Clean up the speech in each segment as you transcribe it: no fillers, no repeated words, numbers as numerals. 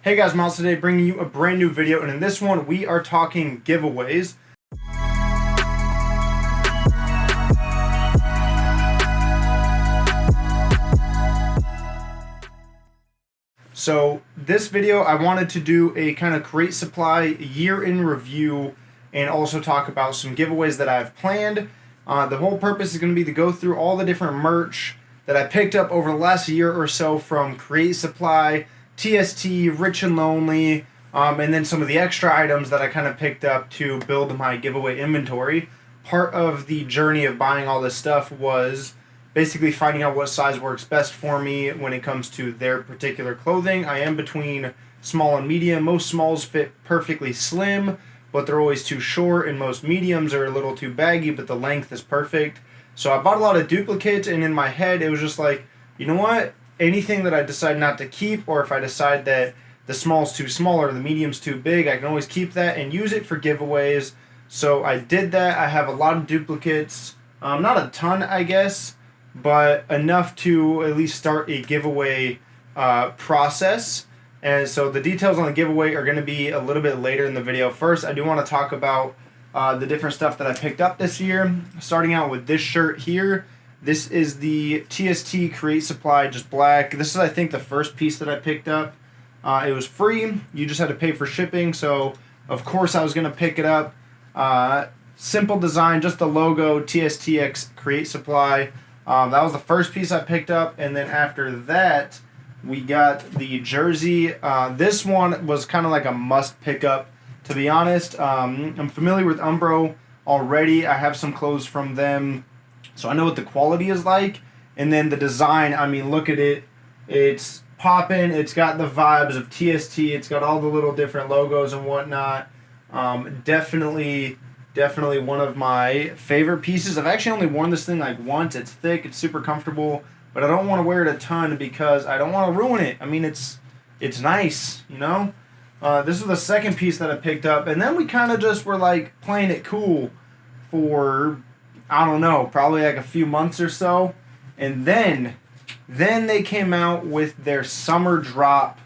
Hey guys, Miles today bringing you a brand new video, and in this one we are talking giveaways. So this video I wanted to do a kind of Crate Supply year in review and also talk about some giveaways that I've planned. The whole purpose is going to be to go through all the different merch that I picked up over the last year or so from Crate Supply, TST, Rich and Lonely, and then some of the extra items that I kind of picked up to build my giveaway inventory. Part of the journey of buying all this stuff was basically finding out what size works best for me when it comes to their particular clothing. I am between small and medium. Most smalls fit perfectly slim, but they're always too short, and most mediums are a little too baggy, but the length is perfect. So I bought a lot of duplicates, and in my head it was just like, you know what? Anything that I decide not to keep, or if I decide that the small's too small or the medium's too big, I can always keep that and use it for giveaways. So I did that. I have a lot of duplicates. Not a ton, I guess, but enough to at least start a giveaway process. And so the details on the giveaway are going to be a little bit later in the video. First, I do want to talk about the different stuff that I picked up this year. Starting out with this shirt here. This is the TST Crate Supply, just black. This is, I think, the first piece that I picked up. It was free. You just had to pay for shipping, so of course I was going to pick it up. Simple design, just the logo, TSTX Crate Supply. That was the first piece I picked up, and then after that, we got the jersey. This one was kind of like a must pick up, to be honest. I'm familiar with Umbro already. I have some clothes from them, so I know what the quality is like. And then the design, I mean, look at it. It's popping. It's got the vibes of TST. It's got all the little different logos and whatnot. Definitely one of my favorite pieces. I've actually only worn this thing like once. It's thick. It's super comfortable. But I don't want to wear it a ton because I don't want to ruin it. I mean, it's nice, you know? This was the second piece that I picked up. And then we kind of just were like playing it cool for, I don't know, probably like a few months or so. And then they came out with their summer drop,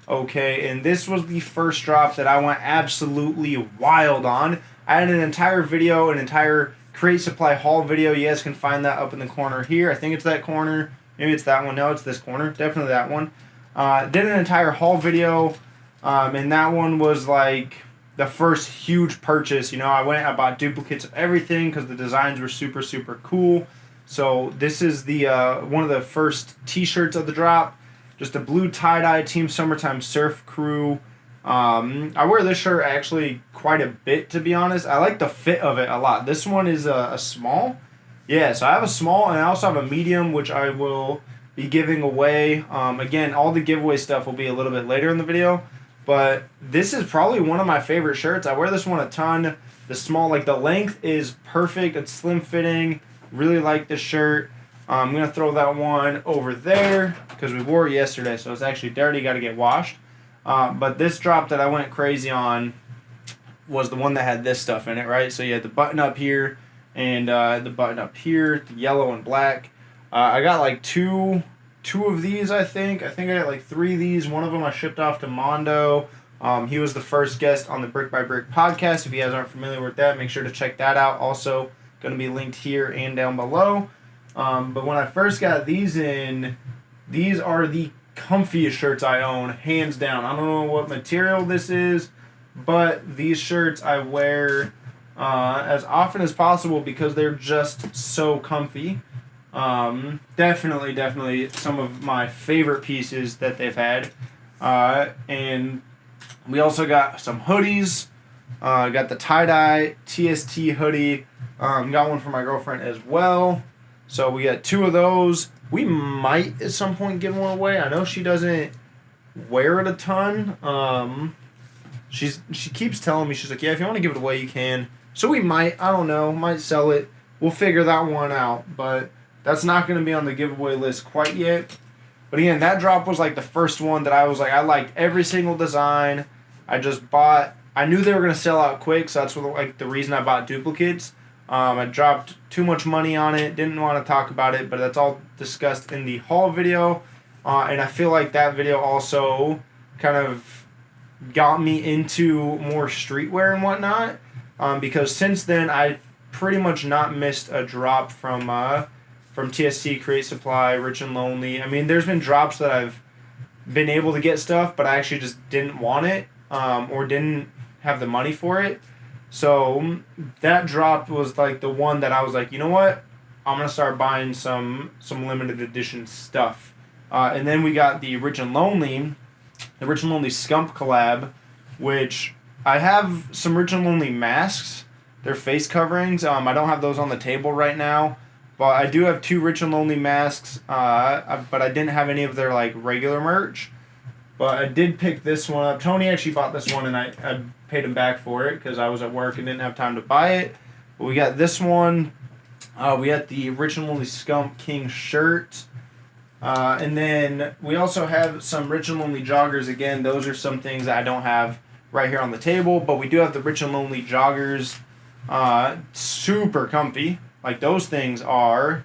okay? And this was the first drop that I went absolutely wild on. I had an entire video, an entire Crate Supply haul video. You guys can find that up in the corner here. I think it's that corner. Maybe it's that one. No, it's this corner. Definitely that one. Did an entire haul video, and that one was like the first huge purchase. You know, I bought duplicates of everything because the designs were super, super cool. So this is the one of the first t-shirts of the drop. Just a blue tie-dye Team Summertime Surf Crew. I wear this shirt actually quite a bit, to be honest. I like the fit of it a lot. This one is a small. Yeah, so I have a small, and I also have a medium, which I will be giving away. Again, all the giveaway stuff will be a little bit later in the video. But this is probably one of my favorite shirts. I wear this one a ton. The small, like the length is perfect. It's slim fitting. Really like this shirt. I'm going to throw that one over there because we wore it yesterday, so it's actually dirty. Got to get washed. But this drop that I went crazy on was the one that had this stuff in it, right? So you had the button up here and the button up here, the yellow and black. I got like two of these, I think. I think I got like 3 of these. One of them I shipped off to Mondo. He was the first guest on the Brick by Brick podcast. If you guys aren't familiar with that, make sure to check that out. Also, going to be linked here and down below. But when I first got these in, these are the comfiest shirts I own, hands down. I don't know what material this is, but these shirts I wear as often as possible because they're just so comfy. Definitely some of my favorite pieces that they've had. And we also got some hoodies. Got the tie-dye TST hoodie. Got one for my girlfriend as well. So we got 2 of those. We might at some point give one away. I know she doesn't wear it a ton. She keeps telling me, she's like, yeah, if you want to give it away, you can. So we might, I don't know, might sell it. We'll figure that one out. But that's not going to be on the giveaway list quite yet. But again, that drop was like the first one that I was like, I liked every single design. I just bought, I knew they were going to sell out quick, so that's what, like the reason I bought duplicates. I dropped too much money on it, didn't want to talk about it, but that's all discussed in the haul video. And I feel like that video also kind of got me into more streetwear and whatnot. Because since then I've pretty much not missed a drop from TST, Create Supply, Rich and Lonely. I mean, there's been drops that I've been able to get stuff, but I actually just didn't want it, or didn't have the money for it. So that drop was like the one that I was like, you know what? I'm gonna start buying some limited edition stuff. And then we got the Rich and Lonely Scump collab, which I have some Rich and Lonely masks. They're face coverings. I don't have those on the table right now, but I do have 2 Rich and Lonely masks. But I didn't have any of their like regular merch. But I did pick this one up. Tony actually bought this one, and I paid him back for it because I was at work and didn't have time to buy it. But we got this one. We got the Rich and Lonely Scump King shirt. And then we also have some Rich and Lonely joggers. Again, those are some things that I don't have right here on the table, but we do have the Rich and Lonely joggers. Super comfy. Like, those things are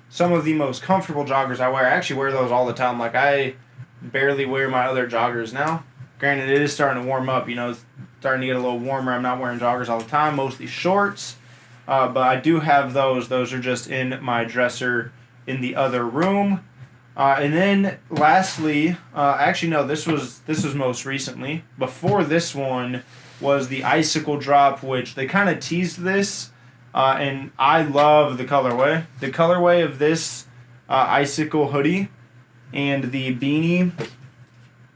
some of the most comfortable joggers I wear. I actually wear those all the time. Like, I barely wear my other joggers now. Granted, it is starting to warm up. You know, it's starting to get a little warmer. I'm not wearing joggers all the time, mostly shorts. But I do have those. Those are just in my dresser in the other room. And then lastly, actually no, this was most recently. Before this one was the Icicle Drop, which they kind of teased this, and I love the colorway. The colorway of this Icicle hoodie and the beanie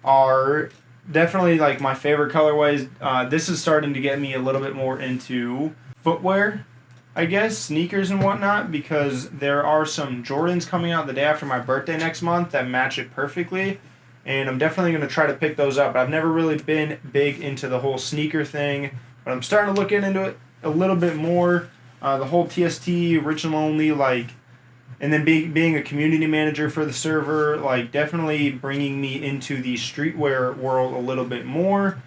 are definitely like my favorite colorways. This is starting to get me a little bit more into footwear, I guess, sneakers and whatnot, because there are some Jordans coming out the day after my birthday next month that match it perfectly, and I'm definitely going to try to pick those up. But I've never really been big into the whole sneaker thing, but I'm starting to look into it a little bit more. The whole TST, Rich and Lonely, like, and then being a community manager for the server, like, definitely bringing me into the streetwear world a little bit more.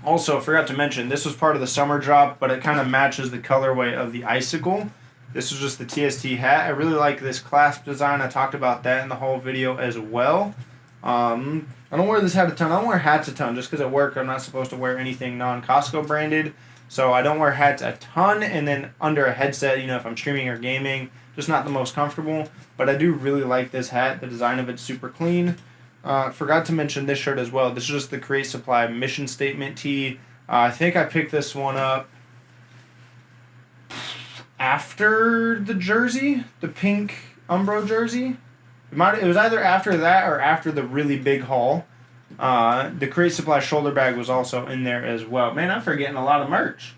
Also, forgot to mention, this was part of the summer drop, but it kind of matches the colorway of the Icicle. This was just the Tst hat. I really like this clasp design. I talked about that in the whole video as well. I don't wear this hat a ton. I don't wear hats a ton just because at work I'm not supposed to wear anything non-Costco branded. So I don't wear hats a ton, and then under a headset, you know, if I'm streaming or gaming, just not the most comfortable. But I do really like this hat. The design of it's super clean. Forgot to mention this shirt as well. This is just the Create Supply mission statement tee. I think I picked this one up after the jersey, the pink Umbro jersey. It was either after that or after the really big haul. The Create Supply shoulder bag was also in there as well. Man, I'm forgetting a lot of merch.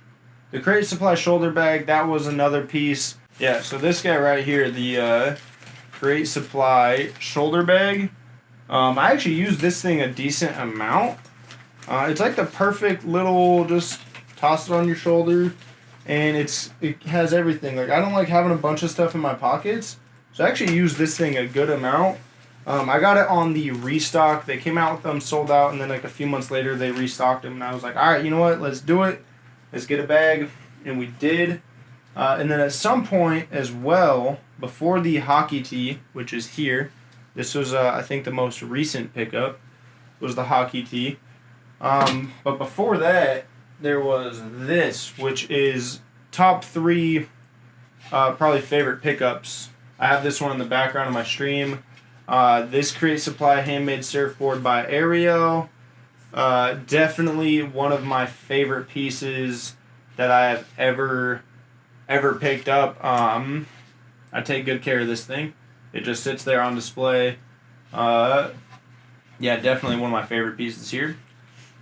The Create Supply shoulder bag, that was another piece. Yeah, so this guy right here, the Create Supply shoulder bag. I actually use this thing a decent amount. It's like the perfect little, just toss it on your shoulder, and it has everything. Like, I don't like having a bunch of stuff in my pockets, so I actually use this thing a good amount. I got it on the restock. They came out with them, sold out, and then like a few months later they restocked them, and I was like, all right, you know what, let's do it. Let's get a bag, and we did. And then at some point as well, before the hockey tee, which is here, this was, I think, the most recent pickup, was the hockey tee. But before that, there was this, which is top 3 probably favorite pickups. I have this one in the background of my stream. This Create Supply handmade surfboard by Aereo. Definitely one of my favorite pieces that I have ever picked up. I take good care of this thing. It just sits there on display. Yeah, definitely one of my favorite pieces here.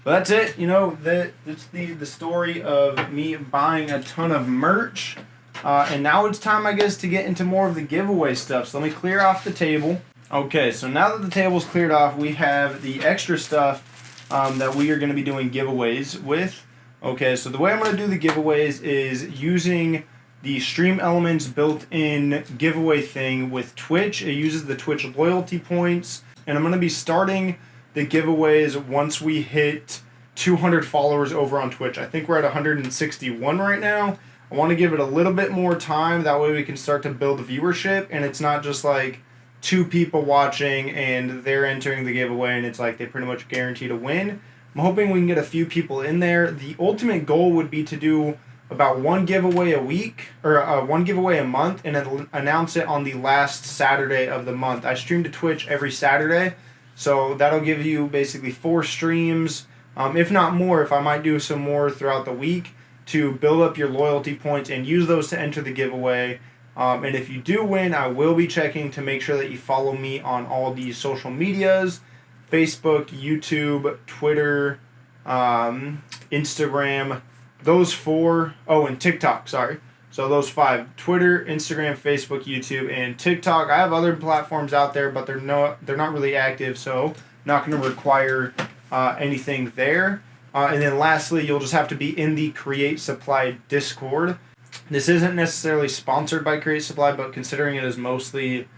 But that's it. You know, that's the story of me buying a ton of merch. And now it's time, I guess, to get into more of the giveaway stuff. So let me clear off the table. Okay, so now that the table's cleared off, we have the extra stuff that we are going to be doing giveaways with. Okay, so the way I'm going to do the giveaways is using the Stream Elements built-in giveaway thing with Twitch. It uses the Twitch loyalty points, and I'm going to be starting the giveaways once we hit 200 followers over on Twitch. I think we're at 161 right now. I want to give it a little bit more time. That way we can start to build viewership, and it's not just like 2 people watching and they're entering the giveaway, and it's like they pretty much guarantee to win. I'm hoping we can get a few people in there. The ultimate goal would be to do about 1 giveaway a week, or 1 giveaway a month, and then announce it on the last Saturday of the month. I stream to Twitch every Saturday, so that'll give you basically 4 streams, if not more, if I might do some more throughout the week, to build up your loyalty points and use those to enter the giveaway. And if you do win, I will be checking to make sure that you follow me on all these social medias: Facebook, YouTube, Twitter, Instagram, those 4. Oh, and TikTok, sorry. So those 5: Twitter, Instagram, Facebook, YouTube, and TikTok. I have other platforms out there, but they're not really active, so not going to require anything there. And then lastly, you'll just have to be in the Create Supply Discord. This isn't necessarily sponsored by Create Supply, but considering it is mostly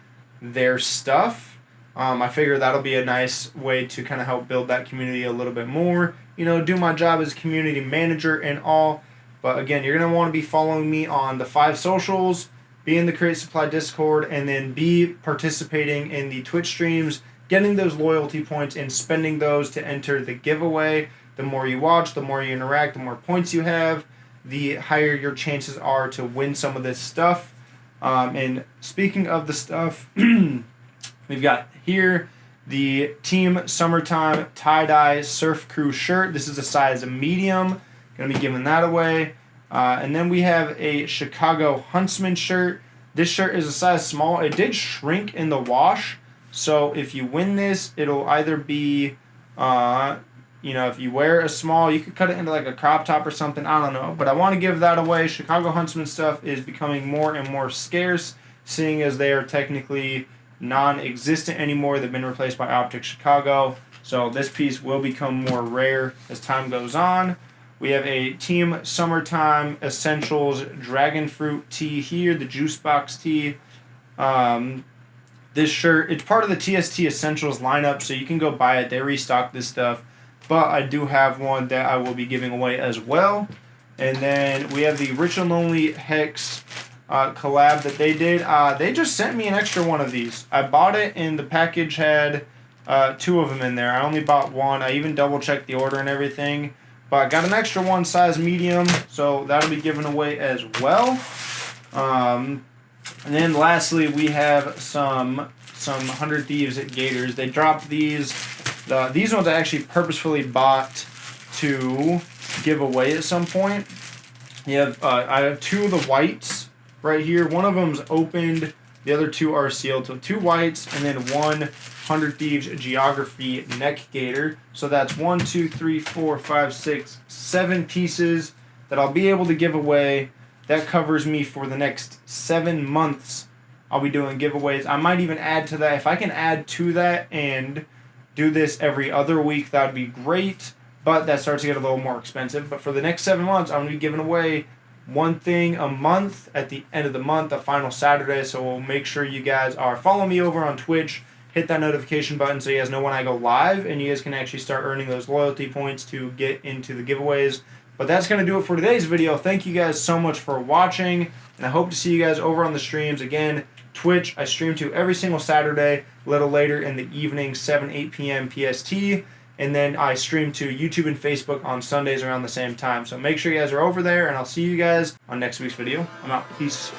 their stuff, I figure that'll be a nice way to kind of help build that community a little bit more. You know, do my job as community manager and all. But again, you're going to want to be following me on the 5 socials, be in the Create Supply Discord, and then be participating in the Twitch streams, getting those loyalty points and spending those to enter the giveaway. The more you watch, the more you interact, the more points you have, the higher your chances are to win some of this stuff. And speaking of the stuff, we've got here the Team Summertime Tie-Dye Surf Crew shirt. This is a size medium. Going to be giving that away. And then we have a Chicago Huntsman shirt. This shirt is a size small. It did shrink in the wash. So if you win this, it'll either be... if you wear a small, you could cut it into like a crop top or something. I don't know. But I want to give that away. Chicago Huntsman stuff is becoming more and more scarce, seeing as they are technically non-existent anymore. They've been replaced by Optic Chicago. So this piece will become more rare as time goes on. We have a Team Summertime Essentials Dragon Fruit tee here, the Juice Box tee. This shirt, it's part of the TST Essentials lineup, so you can go buy it. They restock this stuff. But I do have one that I will be giving away as well. And then we have the Rich and Lonely Hex collab that they did. They just sent me an extra one of these. I bought it and the package had 2 of them in there. I only bought 1. I even double checked the order and everything. But I got an extra one, size medium, so that'll be given away as well. And then lastly, we have some 100 Thieves at Gators. They dropped these. These ones I actually purposefully bought to give away at some point. I have 2 of the whites right here. One of them's opened. The other 2 are sealed. So 2 whites and then 1 100 Thieves Geography neck gator. So that's 1, 2, 3, 4, 5, 6, 7 pieces that I'll be able to give away. That covers me for the next 7 months. I'll be doing giveaways. I might even add to that. If I can add to that and do this every other week, that would be great. But that starts to get a little more expensive. But for the next 7 months, I'm going to be giving away 1 thing a month at the end of the month, the final Saturday. So we'll make sure you guys are following me over on Twitch. Hit that notification button so you guys know when I go live, and you guys can actually start earning those loyalty points to get into the giveaways. But that's going to do it for today's video. Thank you guys so much for watching, and I hope to see you guys over on the streams. Again, Twitch, I stream to every single Saturday, a little later in the evening, 7, 8 p.m. PST. And then I stream to YouTube and Facebook on Sundays around the same time. So make sure you guys are over there, and I'll see you guys on next week's video. I'm out. Peace.